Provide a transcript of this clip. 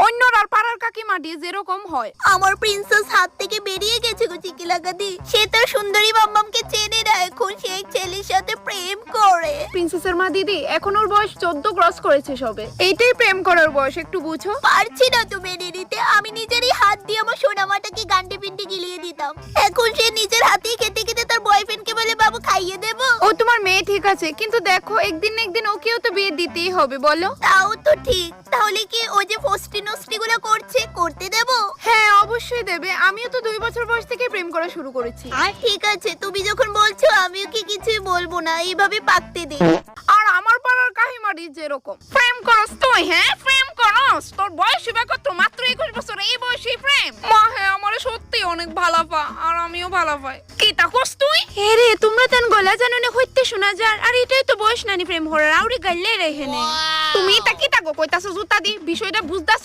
অন্যরার পাড়ার কাকিমাটি যেরকম হয়। আমার প্রিন্সেস হাত থেকে বেরিয়ে গেছে গো চিকিলাকাদি। সে তার সুন্দরী মাম্মামকে চেনে না, এখন সে এক ছেলের সাথে প্রেম করে। প্রিন্সেসের মা দিদি, এখন ওর বয়স 14 ক্রস করেছে সবে। এইটাই প্রেম করার বয়স, একটু বুঝো। পারছি না তো মেনে নিতে। আমি নিজেরই হাত দিয়ে আমার সোনামাটাকে গান্ডে পিন্ডে গিলিয়ে দিতাম। এখন সে নিজের হাতেই খেতে খেতে তার বয়ফ্রেন্ডকে বলে বাবু খাইয়ে দেবো। ও তোমার মেয়ে ঠিক আছে, কিন্তু দেখো একদিন না একদিন ওকেও তো বিয়ে দিতেই হবে, বলো। তাও তো ঠিক। তাহলে কি ও যে ফষ্টি নষ্টি গুলো করছে, করতে দেবো? হ্যাঁ অবশ্যই দেবে, আমিও তো 2 বছর বয়স থেকে প্রেম করা শুরু করেছি। আর ঠিক আছে, তুমি যখন বলছো আমিও কি কিছুই বলবো না, এইভাবে পাকতে দে। আর আমার পাড়ার কাহিমারি যেরকম প্রেম করস তুই, হ্যাঁ প্রেম করস, তোর বয়স বা কত? মাত্র 21 বছর, এই বয়সে প্রেম? মা হ্যাঁ, আমার সত্যি অনেক ভালো পা, আর আমিও ভালো পাই। কি তা করস তুই? হে রে, তোমরা তেন গলা জানো না হইতে শোনা যার, আর এটাই তো বয়স নানি প্রেম হরার আউরি গাইলে রে হেনে। তুমি তা কি তাগো কইতাছো জুতা দি, বিষয়টা বুঝতাছ?